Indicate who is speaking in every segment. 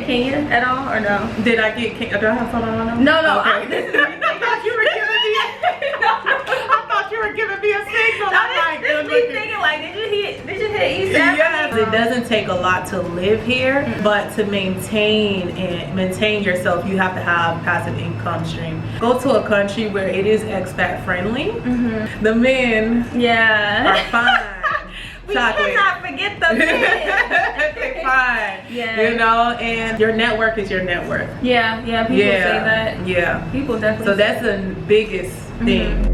Speaker 1: get Kenya at all or no?
Speaker 2: Did I get Kenya? Do I have something on them?
Speaker 1: No.
Speaker 2: Okay. I thought you were giving me I thought you were giving me a signal.
Speaker 1: I'm like, thinking like, did you hit East Africa?
Speaker 2: Yes. It doesn't take a lot to live here, but to maintain yourself, you have to have passive income stream. Go to a country where it is expat friendly. The men are fine.
Speaker 1: We cannot forget the men.
Speaker 2: They're fine.
Speaker 1: Yeah.
Speaker 2: You know, and your network is your net worth.
Speaker 1: Yeah, people say that.
Speaker 2: Yeah.
Speaker 1: People definitely.
Speaker 2: So that's the biggest thing.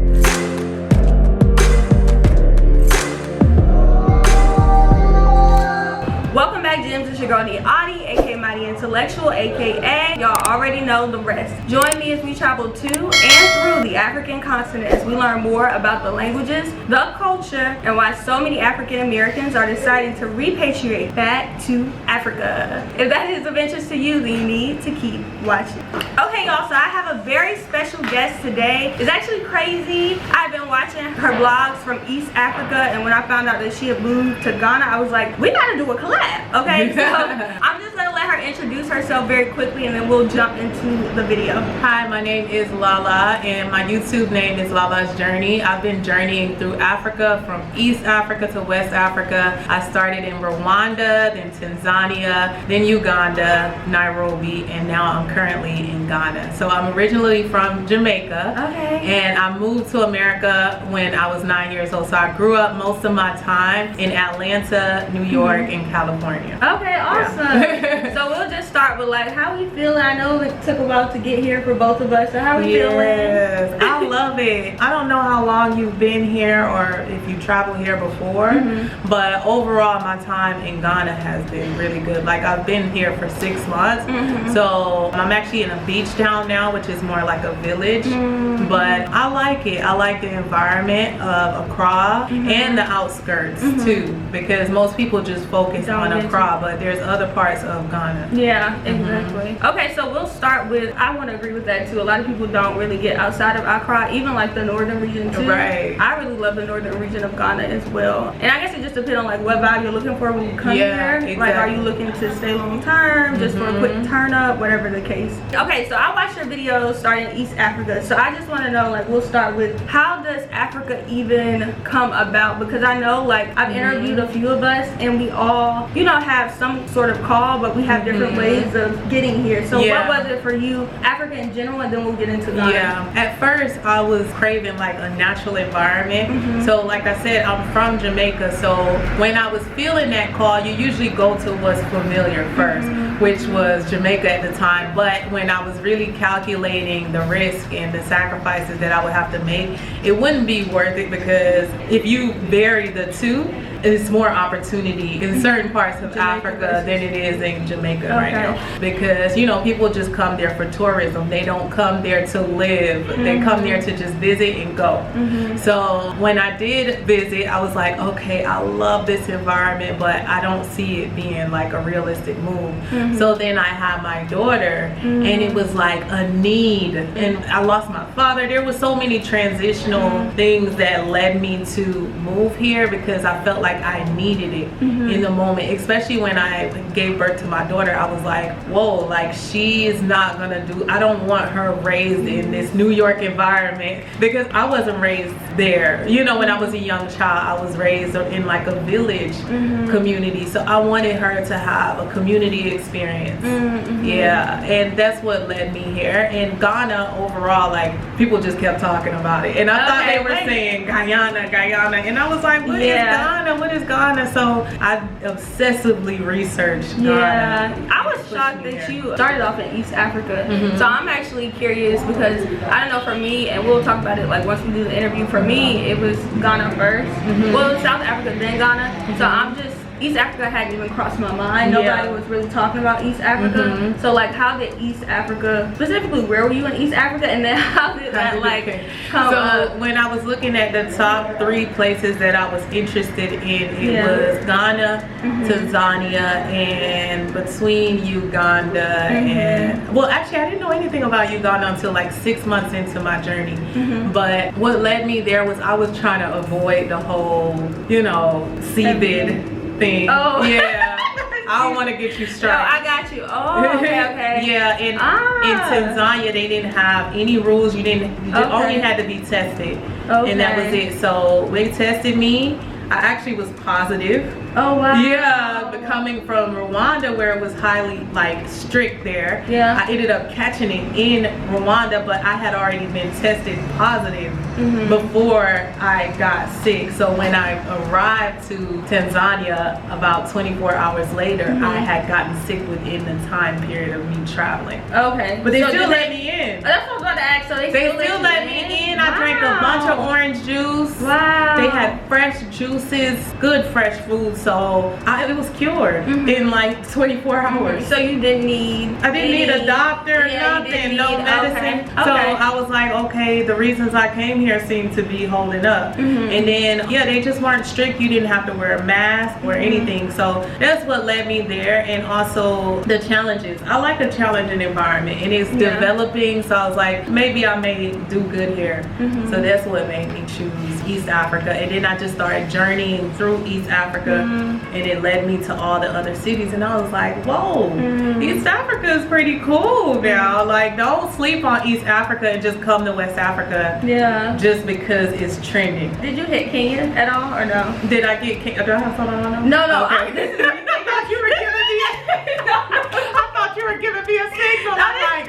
Speaker 1: Welcome back, Gems. It's your girl Adi, aka Mighty Intellectual, aka y'all already know the rest. Join me as we travel to and through the African continent as we learn more about the languages, the culture, and why so many African Americans are deciding to repatriate back to Africa. If that is of interest to you, then you need to keep watching. Okay, y'all, so I have a very special guest today. It's actually crazy. I've been watching her vlogs from East Africa, and when I found out that she had moved to Ghana, I was like, we gotta do a collab. Okay, so I'm just gonna let her introduce herself very quickly and then we'll jump into the video.
Speaker 2: Hi, my name is Lala and my YouTube name is Lala's Journey. I've been journeying through Africa, from East Africa to West Africa. I started in Rwanda, then Tanzania, then Uganda, Nairobi, and now I'm currently in Ghana. So I'm originally from Jamaica.
Speaker 1: Okay.
Speaker 2: And I moved to America when I was 9 years old. So I grew up most of my time in Atlanta, New York, and California.
Speaker 1: Okay, awesome. Yeah. So we'll just start with like, how we feeling? I know it took a while to get here for both of us. So how we feeling?
Speaker 2: Yes, I love it. I don't know how long you've been here or if you traveled here before, but overall my time in Ghana has been really good. Like I've been here for 6 months. So I'm actually in a beach town now, which is more like a village, but I like it. I like the environment of Accra and the outskirts too, because most people just focus on Accra, but there's other parts of Ghana.
Speaker 1: Yeah, exactly. Okay, so we'll start with, I want to agree with that too. A lot of people don't really get outside of Accra, even like the northern region too.
Speaker 2: Right.
Speaker 1: I really love the northern region of Ghana as well. And I guess it just depends on like what vibe you're looking for when you come here.
Speaker 2: Exactly.
Speaker 1: Like, are you looking to stay long term, just for a quick turn up, whatever the case. Okay, so I watched your videos starting in East Africa. So I just want to know, like, we'll start with, how does Africa even come about? Because I know, like, I've interviewed a few of us and we all, you know, have some sort of call, but we have different ways of getting here. So what was it for you, Africa in general, and then we'll get into Ghana?
Speaker 2: Yeah, at first I was craving like a natural environment. So like I said, I'm from Jamaica, so when I was feeling that call, you usually go to what's familiar first, which was Jamaica at the time. But when I was really calculating the risk and the sacrifices that I would have to make, it wouldn't be worth it, because if you vary the two, it's more opportunity in certain parts of Africa than it is in Jamaica right now, because you know, people just come there for tourism. They don't come there to live. They come there to just visit and go. So when I did visit, I was like, okay, I love this environment, but I don't see it being like a realistic move. So then I had my daughter, and it was like a need, and I lost my father. There was so many transitional things that led me to move here, because I felt like I needed it in the moment, especially when I gave birth to my daughter. I was like, whoa, like she is not gonna do, I don't want her raised in this New York environment, because I wasn't raised there. You know, when I was a young child, I was raised in like a village community, so I wanted her to have a community experience. Yeah, and that's what led me here. And Ghana overall, like people just kept talking about it, and I thought they were saying Guyana, and I was like, what is Ghana? What is Ghana? So I obsessively researched Ghana.
Speaker 1: Yeah, I was shocked that you started off in East Africa. So I'm actually curious, because I don't know, for me, and we'll talk about it like once we do the interview, for me it was Ghana first. Well, it was South Africa, then Ghana. So I'm just, East Africa hadn't even crossed my mind. Nobody was really talking about East Africa. So like, how did East Africa, specifically where were you in East Africa, and then how did that like come up?
Speaker 2: When I was looking at the top 3 places that I was interested in, it was Ghana, Tanzania, and between Uganda and, well actually I didn't know anything about Uganda until like 6 months into my journey. But what led me there was I was trying to avoid the whole, you know, seabed thing. Yeah. I don't want to get you
Speaker 1: No,
Speaker 2: struck.
Speaker 1: I got you. Oh, okay.
Speaker 2: Yeah, in Tanzania they didn't have any rules. You only had to be tested, and that was it. So they tested me. I actually was positive.
Speaker 1: Oh wow.
Speaker 2: Yeah, but coming from Rwanda where it was highly like strict there, I ended up catching it in Rwanda, but I had already been tested positive before I got sick. So when I arrived to Tanzania about 24 hours later, I had gotten sick within the time period of me traveling.
Speaker 1: Okay.
Speaker 2: But they still let me in.
Speaker 1: That's what I was about to ask. So they still let me in?
Speaker 2: I drank a bunch of orange juice.
Speaker 1: Wow.
Speaker 2: They had fresh juices, good fresh food. So it was cured in like 24 hours.
Speaker 1: So you didn't need
Speaker 2: I didn't need a doctor, nothing, no medicine.
Speaker 1: Okay.
Speaker 2: So I was like, okay, the reasons I came here seem to be holding up. And then, they just weren't strict. You didn't have to wear a mask or anything. So that's what led me there. And also the challenges. I like a challenging environment and it's developing. So I was like, maybe I may do good here. So that's what made me choose East Africa. And then I just started journeying through East Africa. And it led me to all the other cities, and I was like, whoa, East Africa is pretty cool now. Like, don't sleep on East Africa and just come to West Africa just because it's trending.
Speaker 1: Did you hit Kenya at all or no?
Speaker 2: Did I get Kenya? Do I have something on?
Speaker 1: No.
Speaker 2: Okay. I thought you were giving me I thought you were giving me a signal.
Speaker 1: I'm like,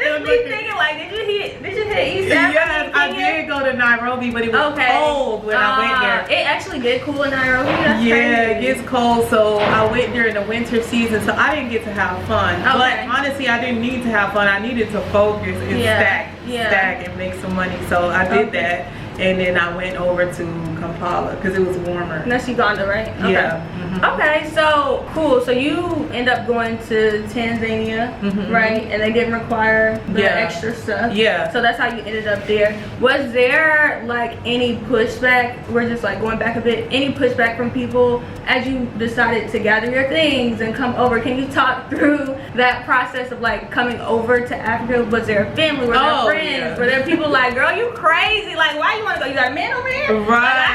Speaker 1: thinking like, did you hit East Africa?
Speaker 2: Yes, I did go to Nairobi, but it was cold when I went there.
Speaker 1: It actually get cool in Nairobi. That's
Speaker 2: crazy.
Speaker 1: it
Speaker 2: gets cold, so I went during the winter season, so I didn't get to have fun. But honestly, I didn't need to have fun. I needed to focus and stack and make some money. So I did that, and then I went over to Kampala because it was warmer.
Speaker 1: That's Uganda, right? Okay.
Speaker 2: Yeah.
Speaker 1: Okay, so cool. So you end up going to Tanzania, right? And they didn't require the extra stuff. Yeah. So that's how you ended up there. Was there like any pushback? We're just like going back a bit. Any pushback from people as you decided to gather your things and come over? Can you talk through that process of like coming over to Africa? Was there a family? Were there friends? Yeah. Were there people like, girl, you crazy? Like, why you want to go? You got a man over there?
Speaker 2: Right.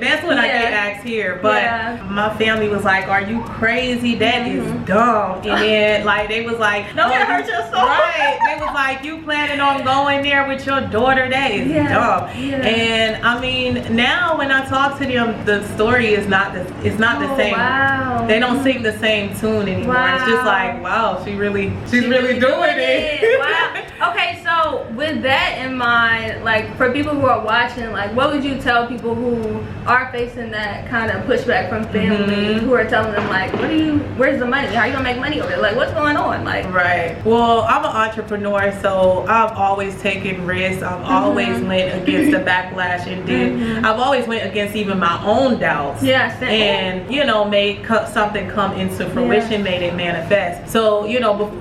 Speaker 2: That's what I get asked here. But my family was like, are you crazy? That is dumb. And then like they was like,
Speaker 1: don't hurt your soul.
Speaker 2: Right. They was like, you planning on going there with your daughter? That is dumb. And I mean, now when I talk to them, the story is not the same.
Speaker 1: Wow.
Speaker 2: They don't sing the same tune anymore. It's just like, wow, she's really doing it.
Speaker 1: Wow. Okay, so with that in mind, like for people who are watching, like what would you tell people who are facing that kind of pushback from family, who are telling them like, where's the money? How are you gonna make money over there? Like what's going on? Like,
Speaker 2: right. Well, I'm an entrepreneur, so I've always taken risks. I've always went against the backlash and I've always went against even my own doubts.
Speaker 1: Yes.
Speaker 2: And made something come into fruition, made it manifest. So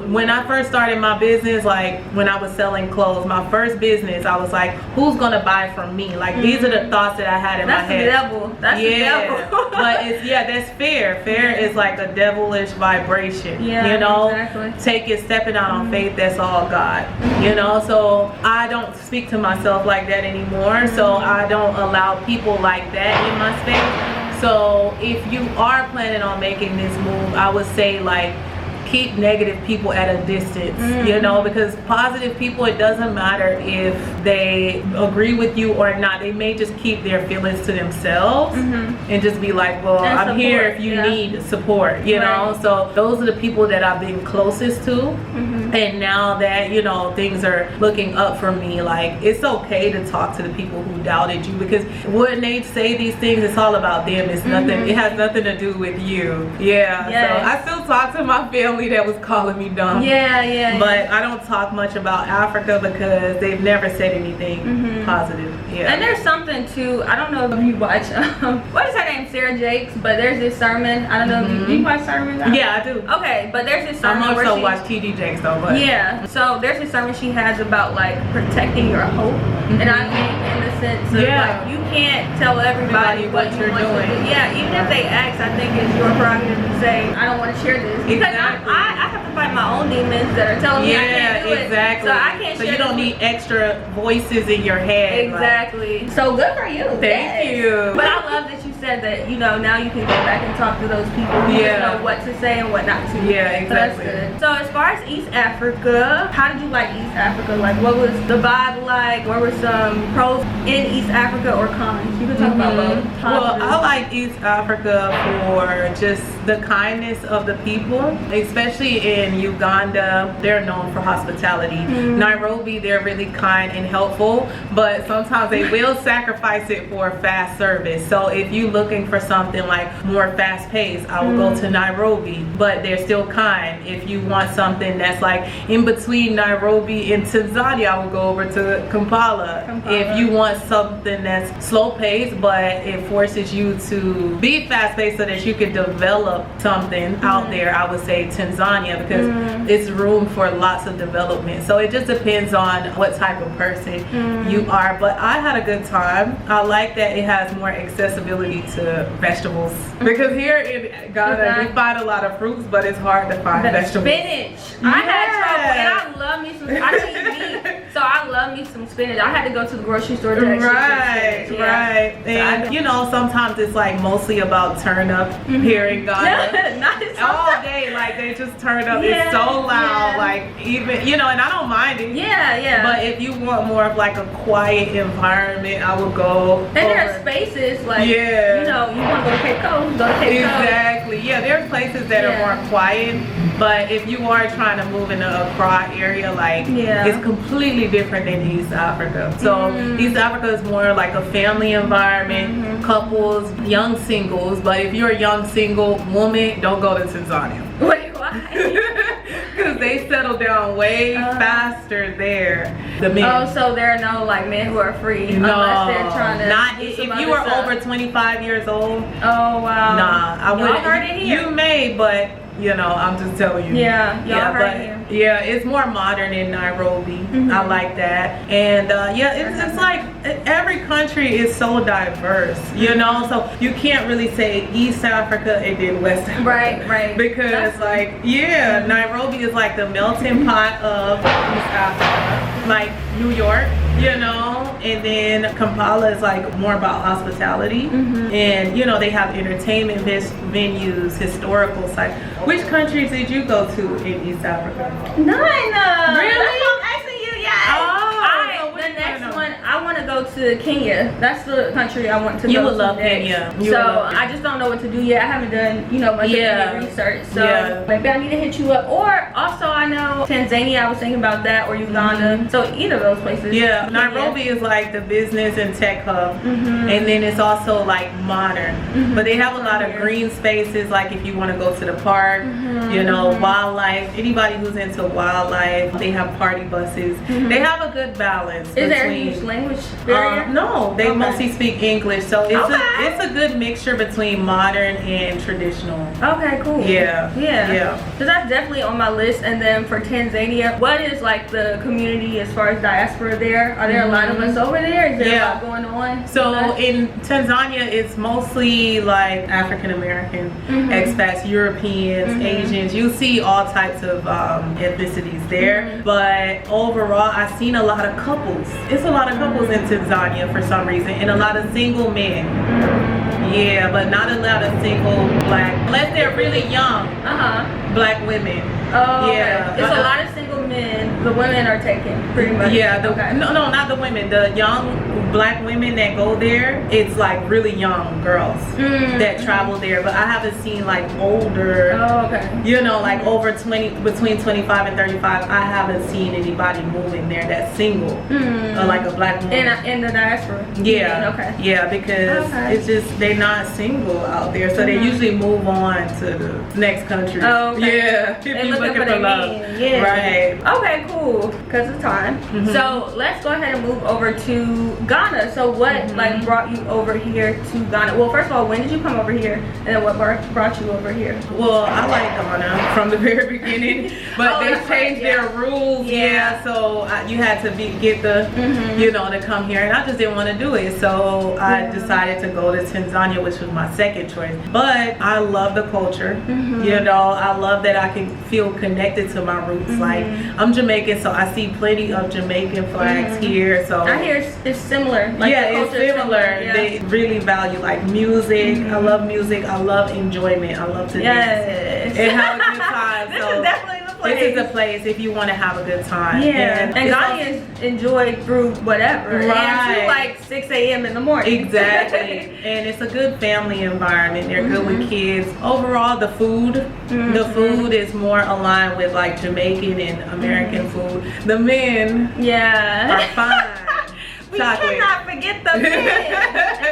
Speaker 2: when I first started my business, like when I was selling clothes, my first business, I was like, who's gonna buy from me? Like these are the thoughts that I had in my head.
Speaker 1: That's the devil.
Speaker 2: But it's that's fear. Fear is like a devilish vibration. Take it, stepping out on faith, that's all God. So I don't speak to myself like that anymore. So I don't allow people like that in my space. So if you are planning on making this move, I would say like keep negative people at a distance, because positive people, it doesn't matter if they agree with you or not. They may just keep their feelings to themselves and just be like, well, I'm support. Here if you need support, So those are the people that I've been closest to. And now that, things are looking up for me, like it's okay to talk to the people who doubted you, because when they say these things, it's all about them. It's nothing, it has nothing to do with you. So I still talk to my family that was calling me dumb. But I don't talk much about Africa because they've never said anything positive.
Speaker 1: And there's something too, I don't know if you watch, what is her name? Sarah Jakes, but there's this sermon, I don't know, do you watch sermons?
Speaker 2: I do.
Speaker 1: Okay, but there's this sermon
Speaker 2: I also watch TD Jakes though. But
Speaker 1: so there's this sermon she has about like protecting your hope. And I think in the sense of like, you can't tell everybody what you're doing. Even if they ask, I think it's your prerogative to say, I don't want to share this. Because I have to fight my own demons that are telling me I can't do it. So I can't share.
Speaker 2: So you don't need extra voices in your head.
Speaker 1: Exactly. So good for you.
Speaker 2: Thank you.
Speaker 1: But I love that you said that, you know, now you can go back and talk to those people who know what to say and what not to.
Speaker 2: Yeah, exactly.
Speaker 1: So that's good. So as far as East Africa, how did you like East Africa? Like, what was the vibe like? What were some pros in East Africa or cons? You could talk about both.
Speaker 2: Well, I like East Africa for just the kindness of the people, especially in Uganda. They're known for hospitality. Nairobi, they're really kind and helpful, but sometimes they will sacrifice it for fast service. So if you're looking for something like more fast paced, I will go to Nairobi, but they're still kind. If you want something that's like in between Nairobi and Tanzania, I will go over to Kampala. If you want something that's slow paced, but it forces you to be fast paced so that you can develop something out there, I would say Tanzania, because it's room for lots of development. So it just depends on what type of person you are. But I had a good time. I like that it has more accessibility to vegetables, because here in Ghana you find a lot of fruits, but it's hard to find vegetables.
Speaker 1: Spinach. I had trouble, and I love me some. I eat meat, so I love me some spinach. I had to go to the grocery store to actually
Speaker 2: right. And you know, sometimes it's like mostly about turn up here in Ghana. All day, like they just turn up. It's so loud, like even, you know, and I don't mind it. But if you want more of like a quiet environment, I would go.
Speaker 1: And there are spaces like, you know, you want to go to Cape Coast, go to Cape Coast.
Speaker 2: Exactly. Yeah, there are places that are more quiet, but if you are trying to move in a Accra area, like it's completely different than East Africa. So East Africa is more like a family environment, couples, young singles. But if you're a young single woman, don't go to Tanzania.
Speaker 1: Wait, why?
Speaker 2: Because they settle down way faster there. The men.
Speaker 1: Oh, so there are no like men who are free unless they're trying to.
Speaker 2: Not if you are over 25 years old.
Speaker 1: Oh wow.
Speaker 2: Nah, I wouldn't.
Speaker 1: Heard it here.
Speaker 2: You may, but you know, I'm just telling you. Yeah, it's more modern in Nairobi. I like that. And it's like every country is so diverse, you know, so you can't really say East Africa and then West Africa.
Speaker 1: Right.
Speaker 2: Because Nairobi is like the melting pot of East Africa, like New York, you know, and then Kampala is like more about hospitality, and you know, they have entertainment venues, historical sites. Which countries did you go to in East Africa?
Speaker 1: None.
Speaker 2: Really?
Speaker 1: That's what I'm asking you. The next one, I want to go to Kenya. That's the country I want to go to.
Speaker 2: You would love Kenya.
Speaker 1: I just don't know what to do yet. I haven't done, you know, much of any research. So maybe I need to hit you up. Or also, I know Tanzania, I was thinking about that, or Uganda. So either of those places.
Speaker 2: Yeah, Nairobi is like the business and tech hub. And then it's also like modern. But they have a lot of green spaces, like if you want to go to the park, you know, wildlife. Anybody who's into wildlife, they have party buses. They have a good balance.
Speaker 1: Is there a huge language barrier?
Speaker 2: No, they mostly speak English, so it's a good mixture between modern and traditional.
Speaker 1: Okay, cool.
Speaker 2: Yeah.
Speaker 1: Because that's definitely on my list. And then for Tanzania, what is like the community as far as diaspora there? Are there a lot of us over there? Is there a lot going on?
Speaker 2: So in Tanzania, it's mostly like African American, expats, Europeans, Asians. You see all types of ethnicities there. But overall, I've seen a lot of couples. It's a lot of couples in Tanzania for some reason, and a lot of single men. Yeah, but not a lot of single black, unless they're really young, black women.
Speaker 1: Oh, yeah. It's a lot of single men. The women are taken, pretty much.
Speaker 2: Yeah, no, not the women. The young black women that go there, it's like really young girls that travel there. But I haven't seen like older, you know, like over 20, between 25 and 35. I haven't seen anybody moving there that's single, like a black woman.
Speaker 1: In the diaspora?
Speaker 2: Yeah. Yeah, because it's just, they're not single out there. So they usually move on to the next country. Yeah. If you're looking for love. Right.
Speaker 1: Okay, cool. Because of time. So let's go ahead and move over to Ghana. So what like brought you over here to Ghana? Well, first of all, when did you come over here? And then what brought you over here?
Speaker 2: Well, I like Ghana from the very beginning, but they changed their rules. So you had to get the, you know, to come here, and I just didn't want to do it. So I decided to go to Tanzania, which was my second choice. But I love the culture. You know, I love that I can feel connected to my roots. Like I'm Jamaican, so I see plenty of Jamaican flags here. So
Speaker 1: I hear it's similar similar. Like
Speaker 2: yeah,
Speaker 1: the
Speaker 2: it's
Speaker 1: culture is
Speaker 2: similar.
Speaker 1: Yeah.
Speaker 2: They really value like music. I love music. I love enjoyment. I love to dance and have a good time.
Speaker 1: This
Speaker 2: So
Speaker 1: is definitely the place.
Speaker 2: this is the place if you want to have a good time.
Speaker 1: Yeah, and Ghanaians enjoy through whatever.
Speaker 2: Right.
Speaker 1: And to like 6 a.m. in the morning.
Speaker 2: Exactly. And it's a good family environment. They're good with kids. Overall, the food is more aligned with like Jamaican and American food. The men are fine.
Speaker 1: We cannot forget the men.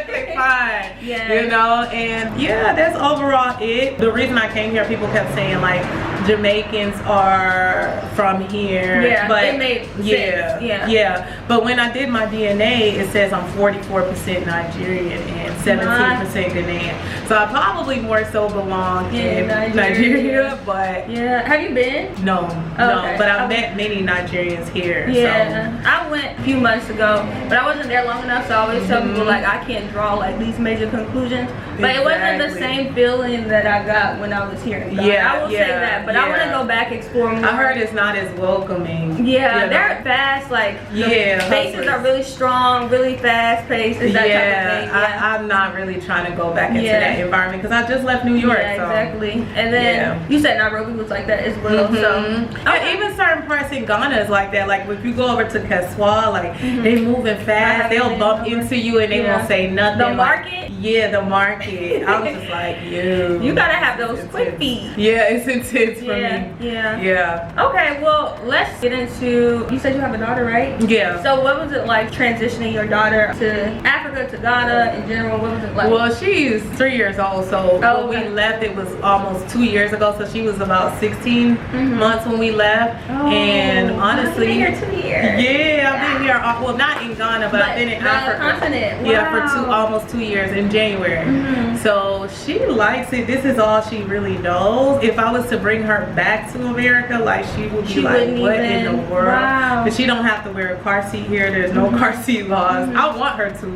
Speaker 2: They're fine.
Speaker 1: Yeah.
Speaker 2: You know, and yeah, that's overall it. The reason I came here, people kept saying like Jamaicans are from here.
Speaker 1: Yeah,
Speaker 2: but
Speaker 1: it made sense.
Speaker 2: Yeah. But when I did my DNA, it says I'm 44% Nigerian and 17% Ghanaian. So I probably more so belong in Nigeria, but
Speaker 1: yeah. Have you been?
Speaker 2: No,
Speaker 1: Okay.
Speaker 2: but I've met many Nigerians here.
Speaker 1: Yeah, so. I went a few months ago, but I wasn't there long enough, so I always tell people like I can't draw like these major conclusions. But it wasn't the same feeling that I got when I was here in Ghana.
Speaker 2: Yeah,
Speaker 1: I will say that, but I want to go back, explore more.
Speaker 2: I heard it's not as welcoming.
Speaker 1: Yeah,
Speaker 2: you know?
Speaker 1: they're fast, like the faces are really strong, really fast paced. It's that type of thing. Yeah.
Speaker 2: I'm not really trying to go back into that environment because I just left New York.
Speaker 1: Yeah,
Speaker 2: so.
Speaker 1: exactly. And then you said Nairobi was like that as well. So
Speaker 2: yeah, even certain parts in Ghana is like that. Like if you go over to Kaswa, like they moving fast, they'll bump into you and they won't say nothing.
Speaker 1: The market?
Speaker 2: Yeah, the market. I was just like, you
Speaker 1: gotta have those quick feet.
Speaker 2: Yeah, it's intense for me.
Speaker 1: Yeah. Okay, well, let's get into, you said you have a daughter, right?
Speaker 2: Yeah.
Speaker 1: So what was it like transitioning your daughter to Africa, to Ghana in general? What was it like?
Speaker 2: Well, she's 3 years old, so when we left, it was almost 2 years ago, so she was about 16 months when we left. And honestly,
Speaker 1: you've been here 2 years.
Speaker 2: Yeah, I've been here, well, not in Ghana, but I've been in Africa.
Speaker 1: Continent. Wow.
Speaker 2: Yeah, for almost 2 years in January. So she likes it. This is all she really knows. If I was to bring her back to America, like she would be like, what in the world?
Speaker 1: Wow.
Speaker 2: But she don't have to wear a car seat here. There's no car seat laws. I want her to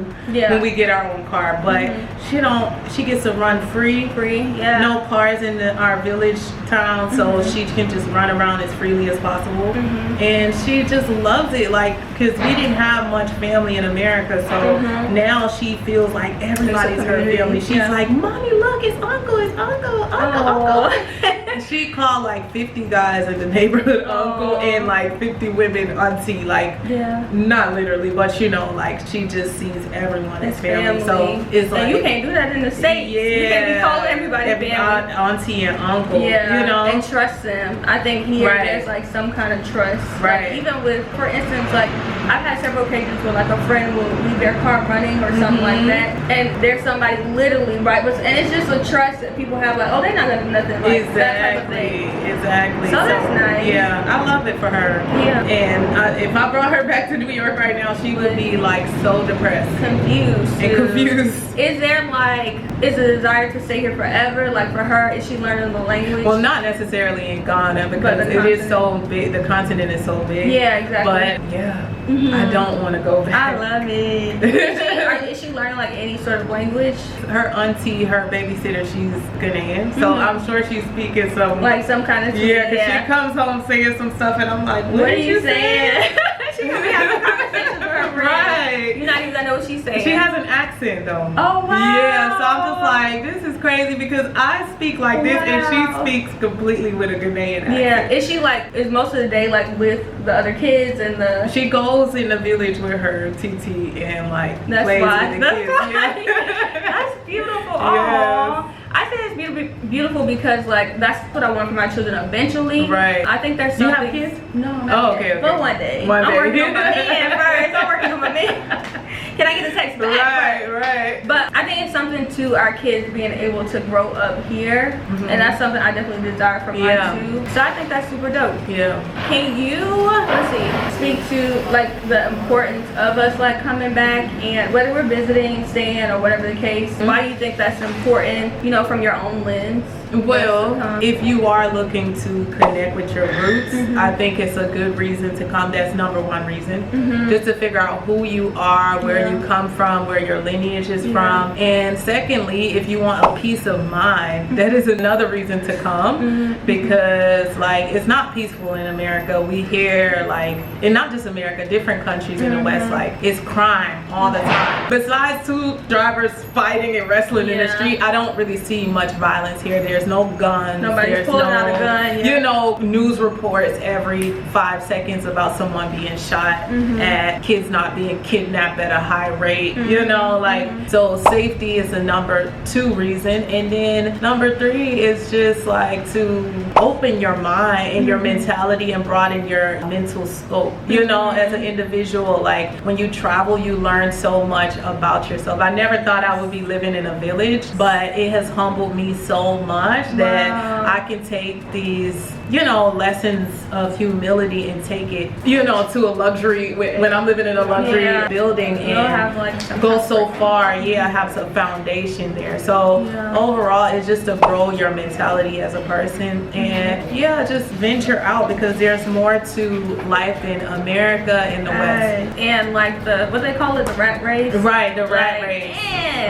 Speaker 2: when we get our own car, but she gets to run free. No cars in our village town, so she can just run around as freely as possible. And she just loves it, like, because we didn't have much family in America, so now she feels like everybody's her family. She's like, Mommy, look, it's uncle, uncle. She called like 50 guys in the neighborhood uncle and like 50 women auntie, like not literally, but you know, like she just sees everyone as family. So it's like,
Speaker 1: and you can't do that in the States. You can't be calling everybody family.
Speaker 2: Auntie and uncle, you know,
Speaker 1: and trust them. I think here there's like some kind of trust. Like, even with, for instance, like I've had several occasions where like a friend will leave their car running or something like that, and there's somebody literally and it's just a trust that people have, like, oh, they're not gonna do nothing, like that type of thing.
Speaker 2: Exactly.
Speaker 1: So that's nice.
Speaker 2: Yeah, I love it for her.
Speaker 1: Yeah.
Speaker 2: And if I brought her back to New York right now, she would be like so depressed, confused.
Speaker 1: Is there like, is a desire to stay here forever? Like for her, is she learning the language?
Speaker 2: Well, not necessarily in Ghana because it is so big. The continent is so big.
Speaker 1: Yeah, exactly.
Speaker 2: But yeah, I don't want to go back.
Speaker 1: I love it. Is she learning like any sort of language?
Speaker 2: Her auntie, her babysitter, she's Ghanaian, so I'm sure she's speaking some kind of because she comes home saying some stuff, and I'm like, what are you saying?
Speaker 1: She's gonna be having conversations with her friend. Right. You're not even gonna know what she's saying.
Speaker 2: She has an accent though.
Speaker 1: Oh wow.
Speaker 2: Yeah, so I'm just like, this is crazy because I speak like this and she speaks completely with a Ghanaian accent.
Speaker 1: Yeah. Is she like, is most of the day like with the other kids and the?
Speaker 2: She goes in the village with her TT and like plays with the kids. Yeah.
Speaker 1: That's beautiful. Aww. I say it's beautiful because like that's what I want for my children eventually.
Speaker 2: Right.
Speaker 1: I think there's something.
Speaker 2: You have kids?
Speaker 1: No, not
Speaker 2: yet. Okay.
Speaker 1: But one day. I'm working on my man first. I'm working on my man. Can I get a text back?
Speaker 2: Right.
Speaker 1: But I think it's something to our kids being able to grow up here, and that's something I definitely desire for mine too. So I think that's super dope.
Speaker 2: Yeah.
Speaker 1: Can you, let's see, speak to like the importance of us like coming back, and whether we're visiting, staying, or whatever the case, why do you think that's important, you know, from your own lens?
Speaker 2: Well, if you are looking to connect with your roots, I think it's a good reason to come. That's number one reason. Just to figure out who you are, where you come from, where your lineage is from. And secondly, if you want a peace of mind, that is another reason to come, because like it's not peaceful in America. We hear like, and not just America, different countries in the West, like it's crime all the time. Besides two drivers fighting and wrestling in the street, I don't really see much violence here. There's no guns.
Speaker 1: Nobody's pulling out a gun.
Speaker 2: You know, news reports every 5 seconds about someone being shot, at kids not being kidnapped at a high rate. You know, like, so safety is the number 2 reason. And then number 3 is just like to open your mind and your mentality and broaden your mental scope. You know, as an individual, like when you travel, you learn so much about yourself. I never thought I would be living in a village, but it has humbled me so much that I can take these, you know, lessons of humility and take it, you know, to a luxury, when I'm living in a luxury building and
Speaker 1: like
Speaker 2: go so far. I have some foundation there. So overall, it's just to grow your mentality as a person, and just venture out, because there's more to life than America in the West.
Speaker 1: And like the, what they call it, the rat race.
Speaker 2: Right, the rat race.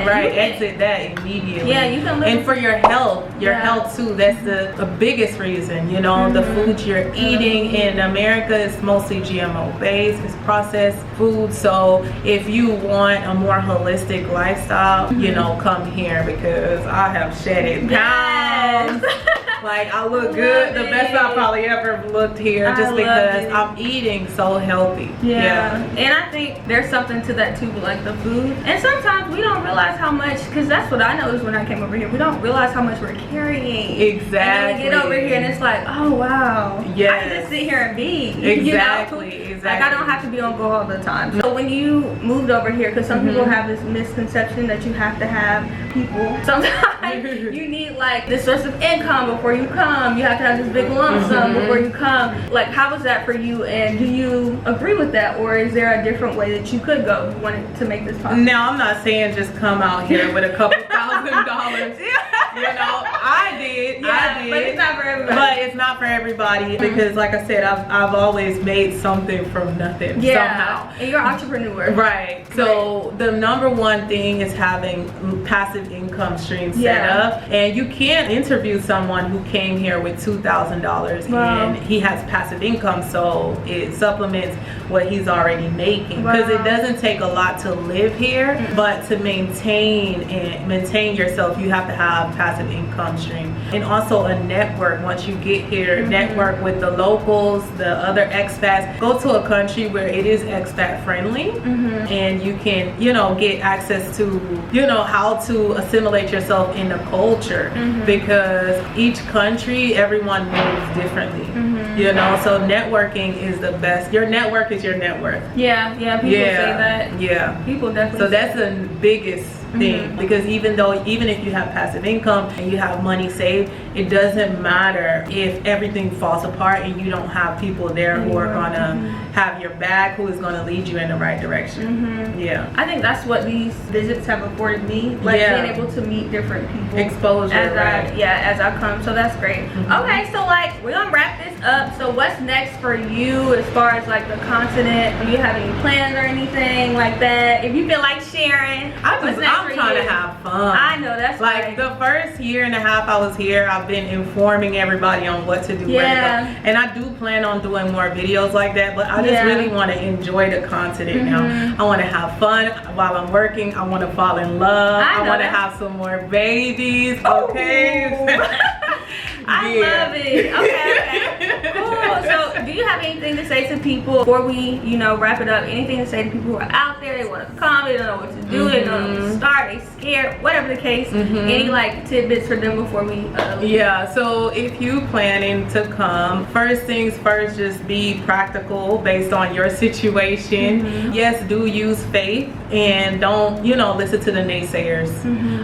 Speaker 2: Right, exit that immediately. Yeah, you can live. And for your health too, that's the biggest reason. You know, the food you're eating in America is mostly GMO based, it's processed food. So if you want a more holistic lifestyle, you know, come here, because I have shedded pounds. Like, I look good, the best I probably ever looked here, just because I'm eating so healthy.
Speaker 1: And I think there's something to that too, like the food. And sometimes we don't realize how much, because that's what I noticed when I came over here, we don't realize how much we're carrying.
Speaker 2: Exactly.
Speaker 1: And then we get over here and it's like, oh wow, I can just sit here and be.
Speaker 2: Exactly.
Speaker 1: You know? Like, I don't have to be on go all the time. So when you moved over here, because some people have this misconception that you have to have people, sometimes you need like this source of income before you come. You have to have this big lump sum before you come. Like, how was that for you, and do you agree with that, or is there a different way that you could go if you wanted to make this possible?
Speaker 2: Now, I'm not saying just come out here with a couple $1,000. You know, I did.
Speaker 1: But it's not for everybody.
Speaker 2: But it's not for everybody, because like I said, I've always made something from nothing somehow.
Speaker 1: And you're an entrepreneur.
Speaker 2: Right. So the number one thing is having passive income streams set up. And you can't interview someone who came here with $2,000 and he has passive income, so it supplements what he's already making. Because it doesn't take a lot to live here, but to maintain yourself, you have to have passive income stream. And also a network. Once you get here, network with the locals, the other expats. Go to a country where it is expat friendly, and you can, you know, get access to, you know, how to assimilate yourself in the culture, because each country, everyone moves differently. You know, so networking is the best. Your network is your net worth.
Speaker 1: People say that. People definitely.
Speaker 2: So that's the biggest thing, because even if you have passive income and you have money saved, it doesn't matter if everything falls apart and you don't have people there who are gonna have your back, who is gonna lead you in the right direction. I
Speaker 1: think that's what these visits have afforded me, like being able to meet different people,
Speaker 2: exposure,
Speaker 1: as I come. So that's great. Okay, so like we're gonna wrap this up. So what's next for you as far as like the continent? Do you have any plans or anything like that? If you feel like sharing,
Speaker 2: I'm trying to have fun.
Speaker 1: I know, that's
Speaker 2: like the first year and a half I was here, I've been informing everybody on what to do, where to go. And I do plan on doing more videos like that, but I just really want to enjoy the continent now. I want to have fun while I'm working. I want to fall in love. I want to have some more babies. Okay.
Speaker 1: I love it. Okay. Cool. So do you have anything to say to people before we, you know, wrap it up? Anything to say to people who are out there, they want to come, they don't know what to do, they don't know where to start, they scared, whatever the case. Any like tidbits for them before we
Speaker 2: so if you planning to come, first things first, just be practical based on your situation. Yes, do use faith, and don't, you know, listen to the naysayers.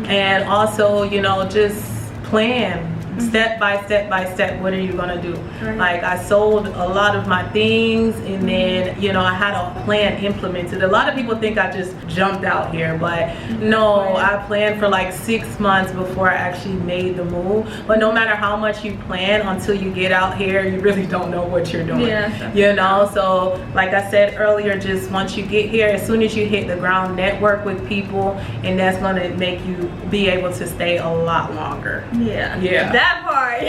Speaker 2: And also, you know, just plan. step by step, what are you gonna do?
Speaker 1: Right.
Speaker 2: Like I sold a lot of my things, and then, you know, I had a plan implemented. A lot of people think I just jumped out here, but no, I planned for like 6 months before I actually made the move. But no matter how much you plan, until you get out here, you really don't know what you're doing.
Speaker 1: Yeah.
Speaker 2: You know, so like I said earlier, just once you get here, as soon as you hit the ground, network with people, and that's gonna make you be able to stay a lot longer.
Speaker 1: Yeah.
Speaker 2: Yeah.
Speaker 1: That part.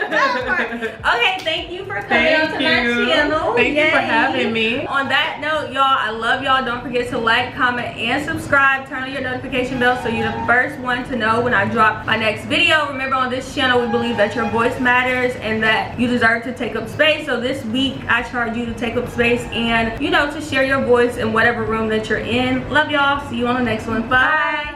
Speaker 1: That part. Okay, thank you for coming on to my channel.
Speaker 2: Thank you for having me.
Speaker 1: On that note, y'all, I love y'all. Don't forget to like, comment, and subscribe. Turn on your notification bell so you're the first one to know when I drop my next video. Remember, on this channel, we believe that your voice matters and that you deserve to take up space. So this week, I charge you to take up space and, you know, to share your voice in whatever room that you're in. Love y'all. See you on the next one. Bye.